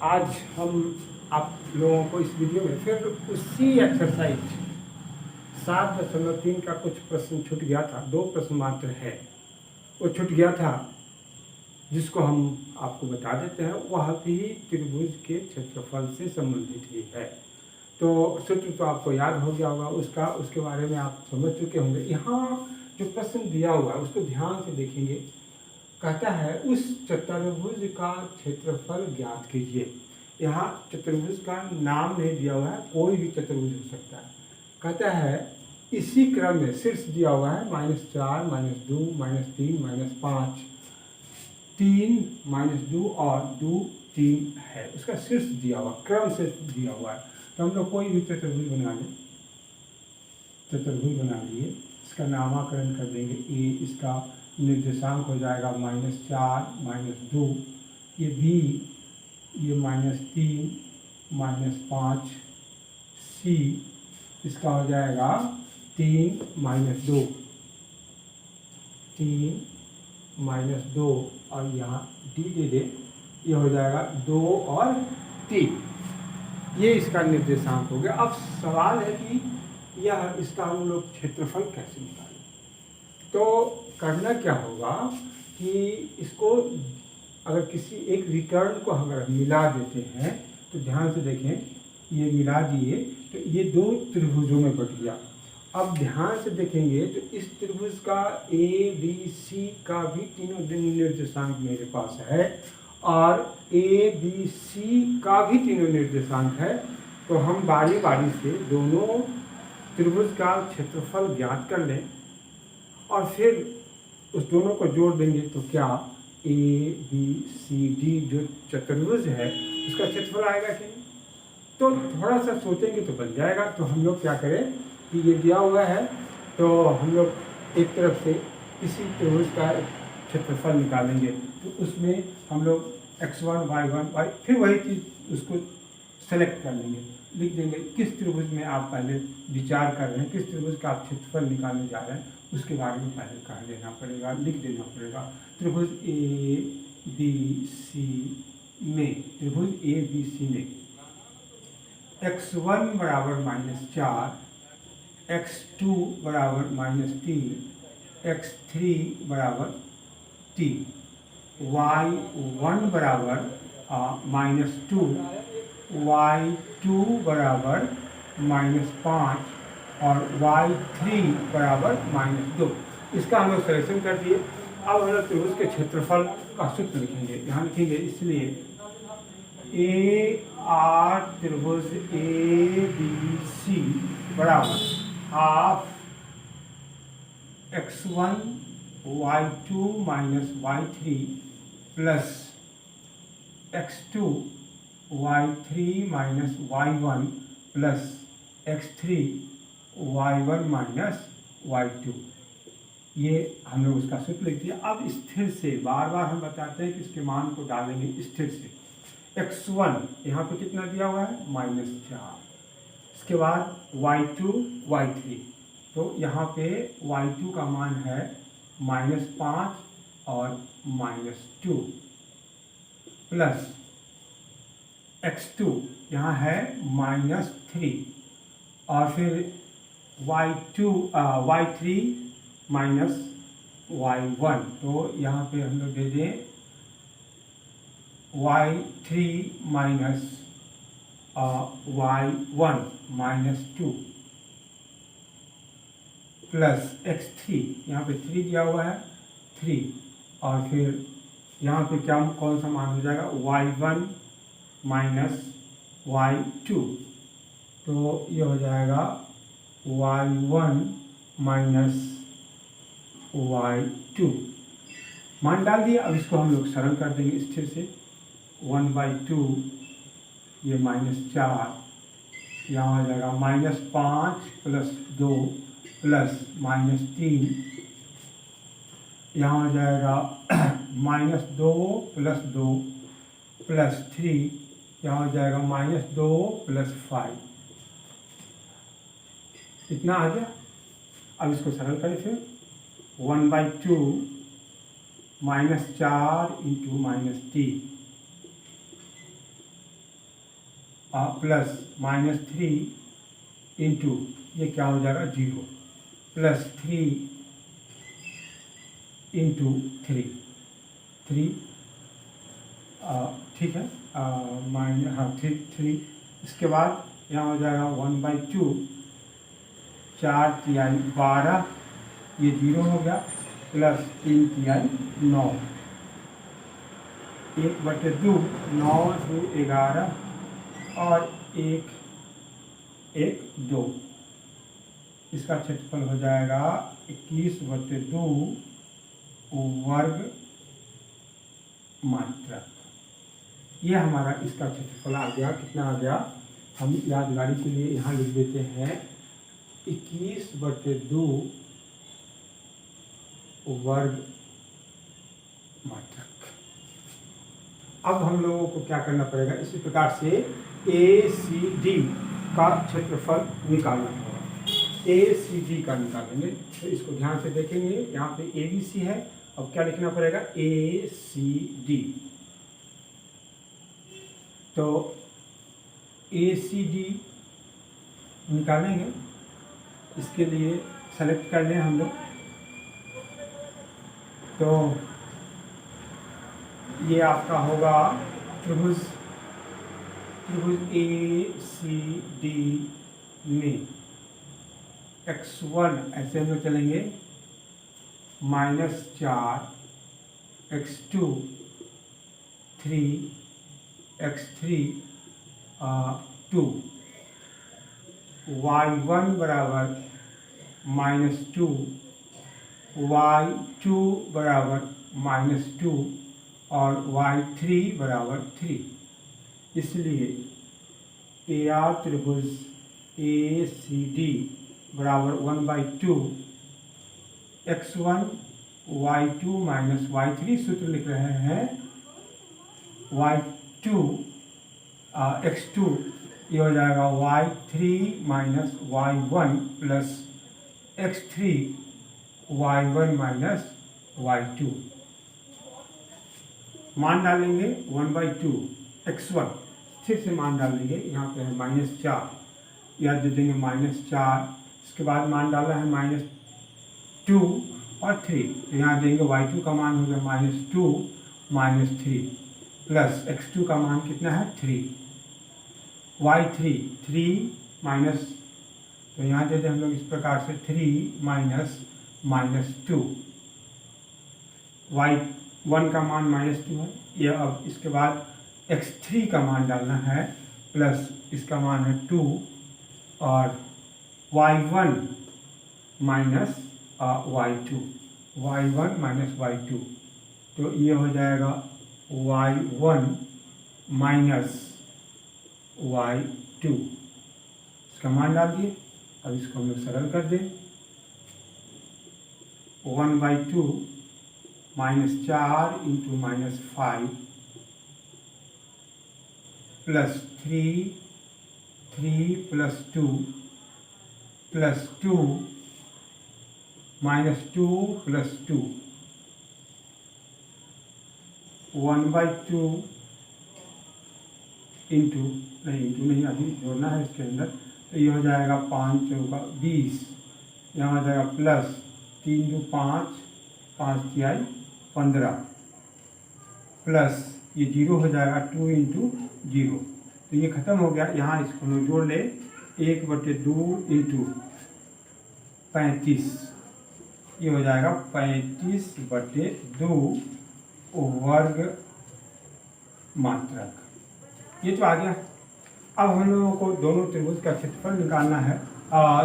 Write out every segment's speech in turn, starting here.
आज हम आप लोगों को इस वीडियो में फिर उसी एक्सरसाइज 7.3 का कुछ प्रश्न छूट गया था, 2 प्रश्न मात्र है वो छूट गया था, जिसको हम आपको बता देते हैं। वह भी त्रिभुज के क्षेत्रफल से संबंधित ही है। तो सूत्र तो आपको याद हो गया होगा उसका, उसके बारे में आप समझ चुके होंगे। यहाँ जो प्रश्न दिया हुआ है उसको ध्यान से देखेंगे। कहता है उस चतुर्भुज का क्षेत्रफल ज्ञात कीजिए। यहाँ चतुर्भुज का नाम नहीं दिया हुआ है, कोई भी चतुर्भुज हो सकता है। कहता है इसी क्रम में शीर्ष दिया हुआ है -4, -2, -3, -5, 3, -2 और 2, 3 है। उसका शीर्ष दिया हुआ, क्रम से दिया हुआ है। तो हम लोग कोई भी चतुर्भुज बना लें, चतुर्भुज बना लिए, इसका नामकरण कर देंगे। ए इसका निर्देशांक हो जाएगा -4, -2, ये बी, ये -3, -5, सी इसका हो जाएगा 3, -2, 3, -2 और यहाँ डी दे दे, ये हो जाएगा 2 और 3। ये इसका निर्देशांक हो गया। अब सवाल है कि यह इसका हम लोग क्षेत्रफल कैसे निकालें। तो करना क्या होगा कि इसको अगर किसी एक विकर्ण को अगर मिला देते हैं तो ध्यान से देखें, ये मिला दिए तो ये 2 त्रिभुजों में बट गया। अब ध्यान से देखेंगे तो इस त्रिभुज का ए बी सी का भी तीनों निर्देशांक मेरे पास है और ए बी सी का भी तीनों निर्देशांक है। तो हम बारी बारी से दोनों त्रिभुज का क्षेत्रफल ज्ञात कर लें और फिर उस दोनों को जोड़ देंगे तो क्या ए बी सी डी जो चतुर्भुज है उसका क्षेत्रफल आएगा कि नहीं। तो थोड़ा सा सोचेंगे तो बन जाएगा। तो हम लोग क्या करें कि ये दिया हुआ है तो हम लोग एक तरफ से इसी त्रिभुज का क्षेत्रफल निकालेंगे। तो उसमें हम लोग x1 y1 y फिर वही चीज़ उसको सेलेक्ट कर लेंगे, लिख देंगे किस त्रिभुज में आप पहले विचार कर रहे हैं, किस त्रिभुज का आप क्षेत्रफल निकालने जा रहे हैं उसके बारे में पहले कह देना पड़ेगा, लिख देना पड़ेगा। त्रिभुज ए बी सी में, त्रिभुज ए बी सी में x1 बराबर -4, x2 बराबर -3, x3 बराबर 3, y1 बराबर -2, y2 बराबर -5 और y3 बराबर -2। इसका हम लोग सलेक्शन कर दिए। अब हम लोग त्रिभुज के क्षेत्रफल का सूत्र लिखेंगे। यहाँ लिखेंगे इसलिए ए आर त्रिभुज ए बी सी बराबर half x1 y2 y3 plus x2 y3 y1 plus x3 y1 y2। ये हम लोग उसका सूत्र लिख दिया। अब स्थिर से बार बार हम बताते हैं कि इसके मान को डालेंगे स्थिर से। x1 यहाँ पे कितना दिया हुआ है -4, इसके बाद y2 y3, तो यहाँ पे y2 का मान है -5 और -2 प्लस x2 यहाँ है -3 और फिर y3 -y1, तो यहाँ पे हम लोग दे दें y3 -y1 -2 प्लस x3, यहाँ पे 3 दिया हुआ है 3 और फिर यहाँ पे क्या कौन सा मान हो जाएगा y1 -y2, तो ये हो जाएगा y1 -y2 मान डाल दिया। अब इसको हम लोग सरल कर देंगे स्थिर से। 1/2 ये -4, यहाँ हो जाएगा -5 + 2 प्लस -3, यहाँ हो जाएगा -2 + 2 प्लस 3, यहाँ हो जाएगा -2 + 5। इतना आ गया। अब इसको सरल करें फिर 1/2 -4 × -3 प्लस -3 इंटू ये क्या हो जाएगा 0 प्लस 3 इंटू 3 ठीक है माइनस हाँ 3 इसके बाद यहाँ हो जाएगा 1/2 4 तिहाई 12 ये 0 हो गया प्लस 3 तिहाई 9 1/2 9 2 11 और 1 2 इसका क्षेत्रफल हो जाएगा 21/2 वर्ग मात्रक। ये हमारा इसका क्षेत्रफल आ गया। कितना आ गया? हम यादगारी के लिए यहाँ लिख देते हैं 21/2 वर्ग मात्रक। अब हम लोगों को क्या करना पड़ेगा? इसी प्रकार से ACD का क्षेत्रफल निकालना होगा। ACD का निकालेंगे तो इसको ध्यान से देखेंगे। यहाँ पे ABC है, अब क्या लिखना पड़ेगा? ACD। तो ACD निकालेंगे, इसके लिए सेलेक्ट कर लें हम लोग। तो ये आपका होगा त्रिभुज ACD में x1 ऐसे हम लोग चलेंगे -4 x2 3 x3 2 y1 बराबर -2 y2 बराबर -2 और y3 बराबर 3। इसलिए AR त्रिभुज ACD बराबर 1/2 x1 y2 माइनस y3। सूत्र लिख रहे हैं y2 x2 ये हो जाएगा y3 minus y1 plus x3 y1 minus y2। मान डालेंगे 1/2 x1 फिर से मान डाल देंगे। यहाँ पे है -4 याद दे देंगे -4। इसके बाद मान डाला है -2 और 3 तो यहाँ देंगे y2 का मान हो गया -2 -3 प्लस x2 का मान कितना है 3 y3 3 माइनस तो यहाँ दे दें हम लोग इस प्रकार से 3 माइनस -2 y1 का मान -2 है ये। अब इसके बाद x3 का मान डालना है प्लस इसका मान है 2 और y1 minus y1 minus y2 तो ये हो जाएगा y1 माइनस y2। इसका मान डाल दिए। अब इसको हम लोग सरल कर दें। 1/2 -4 into -5 plus 3 plus 2 plus 2 -2 plus 2 1/2 into नहीं अभी जोड़ना है इसके अंदर। तो ये हो जाएगा 5 चौका 20 यहाँ हो जाएगा प्लस 3 2 5 5 तिहाई 15 प्लस ये 0 हो जाएगा 2 इंटू 0 तो ये खत्म हो गया। यहाँ इसको हम जोड़ ले 1/2 इंटू 35 ये हो जाएगा 35/2 वर्ग मात्रक। ये तो आ गया। अब हम लोगों को दोनों त्रिभुज का क्षेत्रफल निकालना है।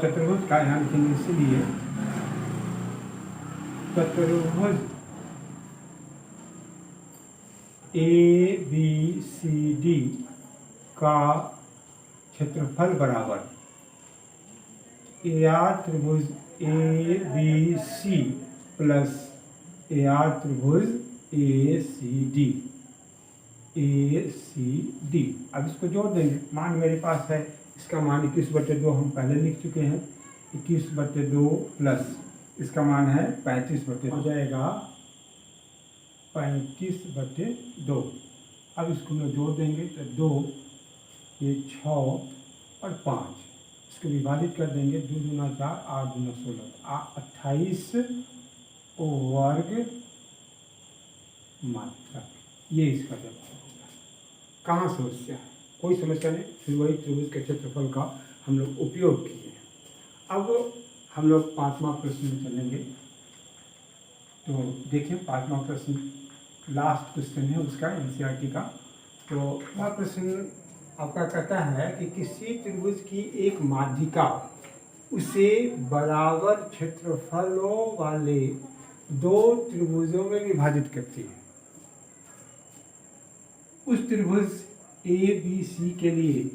चतुर्भुज का यहाँ लिखेंगे, इसलिए चतुर्भुज ABCD का क्षेत्रफल बराबर AR त्रिभुज ABC प्लस AR त्रिभुज ACD। अब इसको जोड़ देंगे। मान मेरे पास है, इसका मान 21/2 हम पहले लिख चुके हैं। 21/2 प्लस इसका मान है 35/2 हो जाएगा 35/2। अब इसको हम जोड़ देंगे तो 2 ये 6 और 5, इसको विभाजित कर देंगे, 2 दूना 4, 8 दूना 16, 28 वर्ग मात्रक, ये इसका जवाब होगा। कहाँ समस्या है? कोई समस्या नहीं, फिर वही त्रिभुज के क्षेत्रफल का हम लोग उपयोग किए। अब हम लोग 5वां प्रश्न में चलेंगे। तो देखिए 5वां प्रश्न लास्ट क्वेश्चन है उसका, एनसीईआरटी का। तो वह प्रश्न आपका कहता है कि किसी त्रिभुज की एक माध्यिका उसे बराबर क्षेत्रफलों वाले 2 त्रिभुजों में विभाजित करती है। उस त्रिभुज ABC के लिए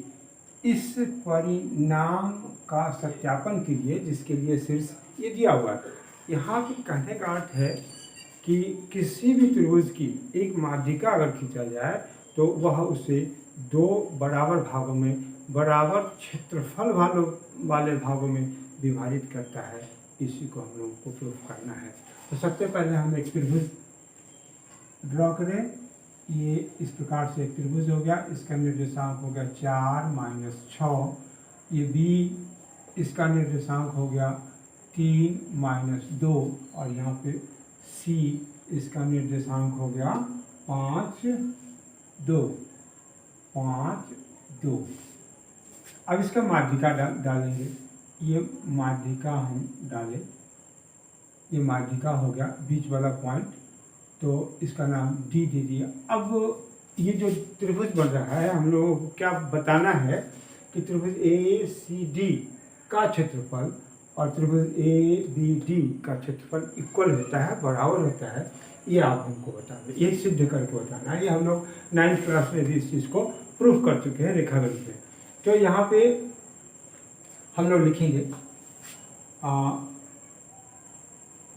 इस परिणाम का सत्यापन कीजिए जिसके लिए शीर्ष ये दिया हुआ है। यहाँ पे कहने का अर्थ है कि किसी भी त्रिभुज की एक माध्यिका अगर खींचा जाए तो वह उसे 2 बराबर भागों में, बराबर क्षेत्रफल वाले भागों में विभाजित करता है। इसी को हम लोगों को प्रूव करना है। तो सबसे पहले हम एक त्रिभुज ड्रॉ करें। ये इस प्रकार से एक त्रिभुज हो गया, इसका निर्देशांक हो गया 4 - 6। ये B, इसका निर्देशांक हो गया 3 - 2, और यहाँ पे C, इसका निर्देशांक हो गया 5 2। अब इसका माध्यिका डालेंगे। ये माध्यिका हम डालें, ये माध्यिका हो गया बीच वाला पॉइंट, तो इसका नाम D दे दिया। अब ये जो त्रिभुज बन रहा है, हम लोगों को क्या बताना है कि त्रिभुज ACD का क्षेत्रफल और त्रिभुज ABD का क्षेत्रफल इक्वल होता है, बराबर होता है। ये आप हमको बताना, ये सिद्ध करके बताना है। ये हम लोग 9th क्लास में भी इस चीज़ को प्रूफ कर चुके हैं रेखागणित में। तो यहाँ पे हम लोग लिखेंगे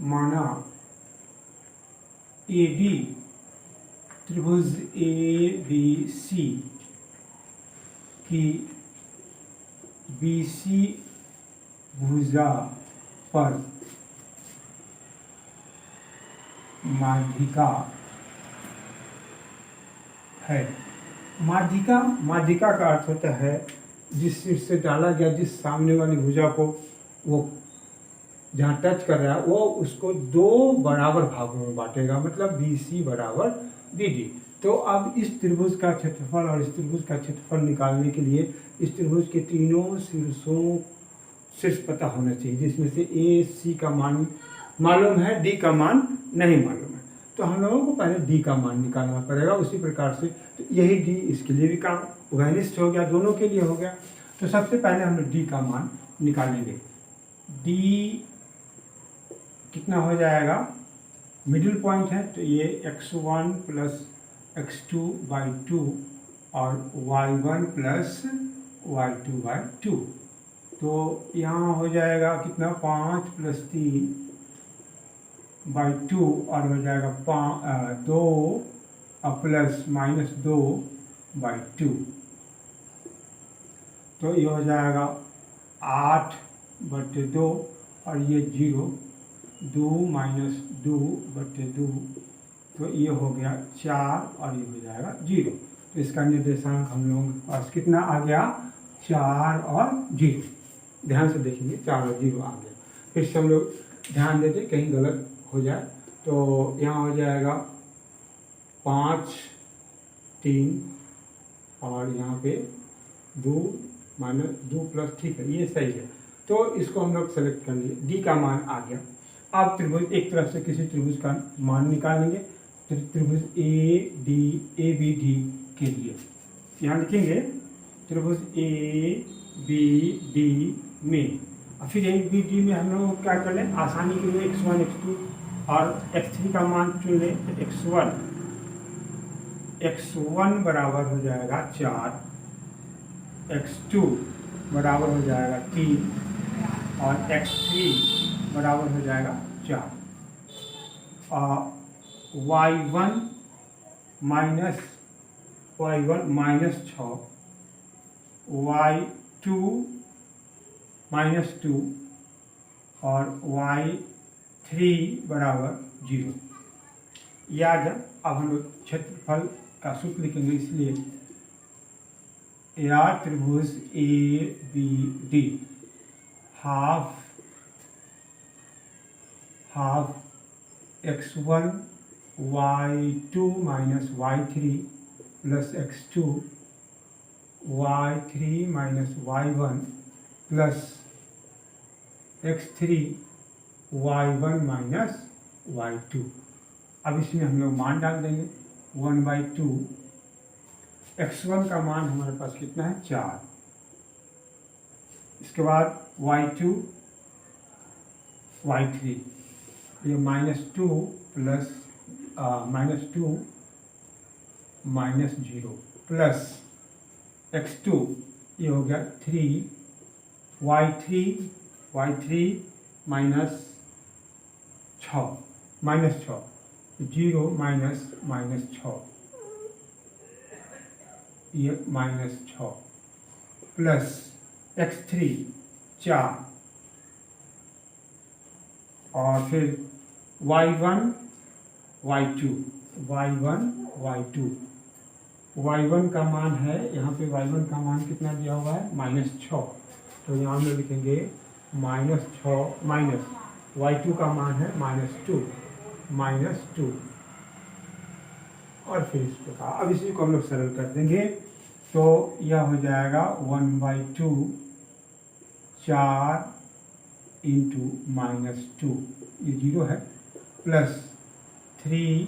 माना AB, त्रिभुज ABC की BC भुजा पर माध्यिका है। माध्यिका का अर्थ होता है जिस शीर्ष से डाला गया, जिस सामने वाली भुजा को वो जहाँ टच कर रहा है वो उसको 2 बराबर भागों में बांटेगा, मतलब BC बराबर BD। तो अब इस त्रिभुज का क्षेत्रफल और इस त्रिभुज का क्षेत्रफल निकालने के लिए इस त्रिभुज के तीनों शीर्ष पता होना चाहिए, जिसमें से AC का मान मालूम है, D का मान नहीं मालूम है। तो हम लोगों को पहले D का मान निकालना पड़ेगा। उसी प्रकार से तो यही D इसके लिए भी काम उभयनिष्ठ हो गया, दोनों के लिए हो गया। तो सबसे पहले हम लोग D का मान निकालेंगे। D कितना हो जाएगा, मिडिल पॉइंट है तो ये x1 + x2/2 और y1 + y2/2। तो यहाँ हो जाएगा कितना, 5 + 3/2 और हो जाएगा 2 ± 2/2। तो ये हो जाएगा 8/2 और ये 0, 2 - 2/2, तो ये हो गया 4 और ये हो जाएगा 0। तो इसका निर्देशांक हम लोगों के पास कितना आ गया, 4 और 0। ध्यान से देखेंगे, 4 और 0 आ गया। फिर से हम लोग ध्यान देते कहीं गलत हो जाए। तो यहाँ हो जाएगा 5 3 और यहाँ पे 2 - 2 + ठीक है, ये सही है। तो इसको हम लोग सेलेक्ट कर लिए, D का मान आ गया। अब त्रिभुज एक तरफ से किसी त्रिभुज का मान निकालेंगे, त्रिभुज ABD के लिए यहाँ लिखेंगे त्रिभुज ABD में। और फिर ABD में हम लोग क्या कर लें, आसानी के लिए x1 x2 और x3 का मान चुन लें। तो x1 बराबर हो जाएगा 4, x2 बराबर हो जाएगा 3 और x3 बराबर हो जाएगा 4। y1 - 6, y2 - 2 और y3 बराबर 0। यह आ गया। अब हम लोग क्षेत्रफल का सूत्र लिखेंगे, इसलिए या त्रिभुज A B D half x1 y2 minus y3 plus x2 y3 minus y1 plus x3 y1 minus y2। अब इसमें हम लोग मान डाल देंगे 1/2। x1 का मान हमारे पास कितना है 4। इसके बाद y2 y3 ये -2 प्लस -2 -0 प्लस x2 ये हो गया 3 y3 माइनस 6 0 -6 ये -6 प्लस x3 4 और फिर y1 y1 का मान है, यहाँ पे y1 का मान कितना दिया हुआ है -6, तो यहाँ में लिखेंगे -6 माइनस y2 का मान है -2 और फिर इस प्रकार। अब इसी को हम लोग सरल कर देंगे तो यह हो जाएगा 1/2 4 इंटू -2 ये 0 है plus 3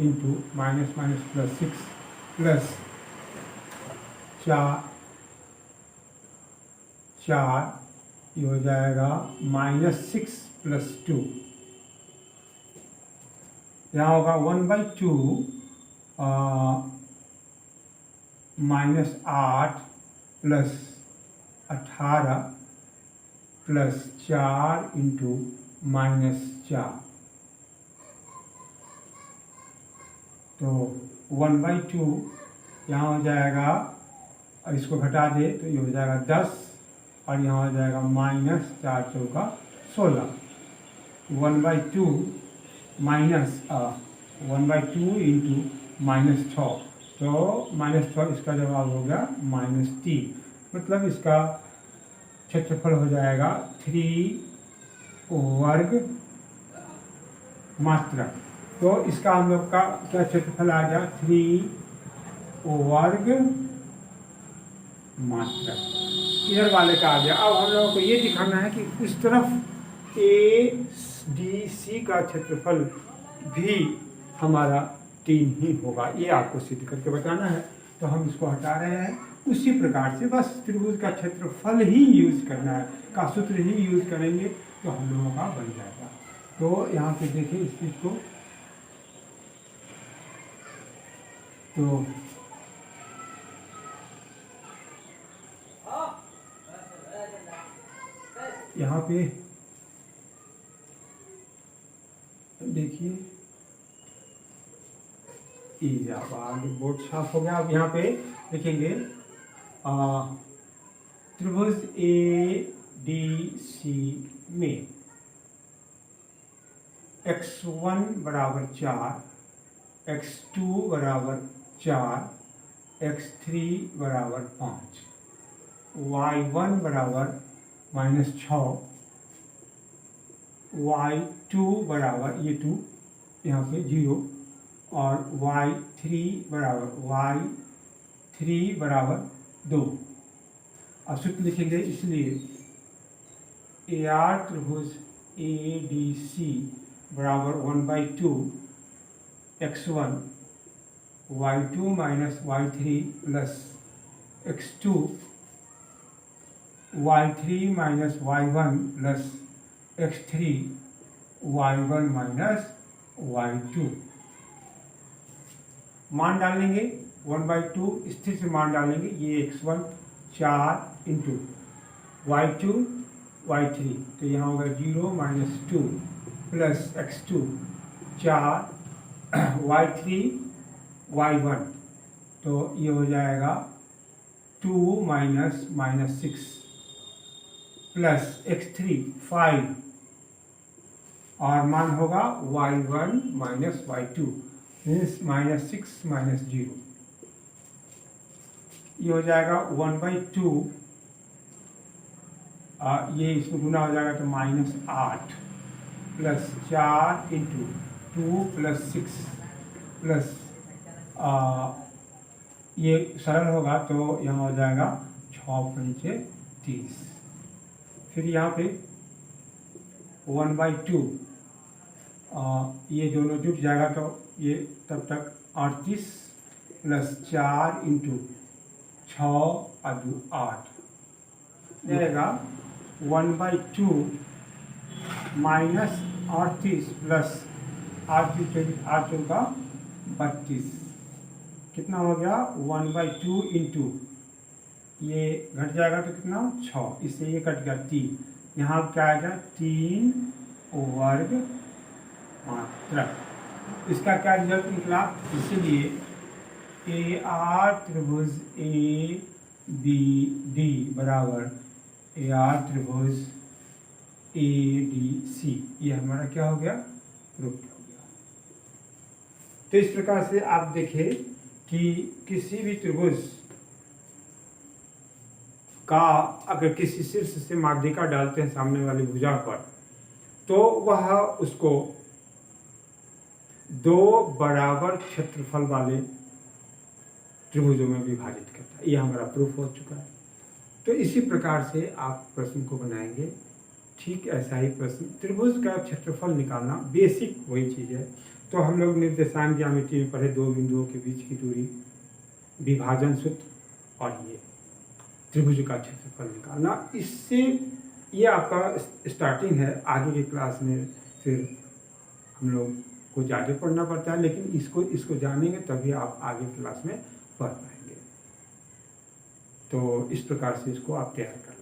into minus plus 6 plus 4 ये हो जाएगा -6 प्लस 2। यहाँ होगा 1/2 -8 प्लस 18 प्लस 4 इंटू -4 तो 1/2 यहाँ हो जाएगा, और इसको घटा दे तो ये हो जाएगा 10 और यहाँ हो जाएगा -4 चौका 16। 1/2 इंटू -6 तो -6 इसका जवाब हो गया -3, मतलब इसका क्षेत्रफल हो जाएगा 3 वर्ग मात्रक। तो इसका हम लोग का क्या क्षेत्रफल आ गया 3 वर्ग मात्रक। इधर वाले का आ गया। अब हम लोगों को ये दिखाना है कि उस तरफ ADC का क्षेत्रफल भी हमारा 3 ही होगा, ये आपको सिद्ध करके बताना है। तो हम इसको हटा रहे हैं। उसी प्रकार से बस त्रिभुज का क्षेत्रफल ही यूज करना है, का सूत्र ही यूज करेंगे तो हम लोगों का बन जाएगा। तो यहाँ पे देखिए इस चीज को, तो यहाँ पे देखिए बोर्ड साफ हो गया। अब यहाँ पे लिखेंगे त्रिभुज ADC में x1 बराबर 4, x2 बराबर 4, x3 बराबर 5, y1 बराबर -6, y2 बराबर ये 2 यहाँ पे 0 और y3 बराबर 2। अब सूत्र लिखेंगे, इसलिए AR त्रिभुज ADC बराबर 1/2 x1 y2 minus y3 plus x2 y3 minus y1 plus x3 y1 minus y2। मान डालेंगे 1/2 स्थिर से मान डालेंगे, ये x1 4 इंटू y2 y3 तो यहाँ होगा 0 - 2 प्लस x2 4 y3 y1 तो ये हो जाएगा 2 - -6 प्लस x3 5 और मान होगा y1 - y2 मीन्स -6 - 0। ये हो जाएगा 1/2, ये इसमें गुना हो जाएगा तो -8 प्लस 4 इंटू 2 प्लस 6 प्लस ये सरल होगा तो यहाँ हो जाएगा 6 × 30। फिर यहाँ पे 1/2, ये दोनों जुट जाएगा तो ये तब तक 38 प्लस 4 इंटू 6 और 2 8 जाएगा 1/2 माइनस 38 प्लस 8 का 32, कितना हो गया 1/2 इंटू ये घट जाएगा तो कितना 6, इससे ये कट गया 3, यहाँ क्या आएगा 3 वर्ग मात्रक। इसका क्या रिजल्ट निकला, इसीलिए AR त्रिभुज ABD बराबर AR त्रिभुज ADC, ये हमारा क्या हो गया, प्रूफ हो गया। तो इस प्रकार से आप देखें कि किसी भी त्रिभुज का अगर किसी शीर्ष से माध्यिका डालते हैं सामने वाली भुजा पर, तो वह उसको 2 बराबर क्षेत्रफल वाले त्रिभुजों में विभाजित करता है। यह हमारा प्रूफ हो चुका है। तो इसी प्रकार से आप प्रश्न को बनाएंगे। ठीक ऐसा ही प्रश्न, त्रिभुज का क्षेत्रफल निकालना बेसिक वही चीज़ है। तो हम लोग निर्देशांक ज्यामिति में पढ़े 2 बिंदुओं के बीच की दूरी, विभाजन सूत्र और ये त्रिभुज का क्षेत्रफल निकालना। इससे ये आपका स्टार्टिंग है, आगे की क्लास में फिर हम लोग को ज़्यादा पढ़ना पड़ता है, लेकिन इसको जानेंगे तभी आप आगे क्लास में पढ़ पाएंगे। तो इस प्रकार से इसको आप तैयार कर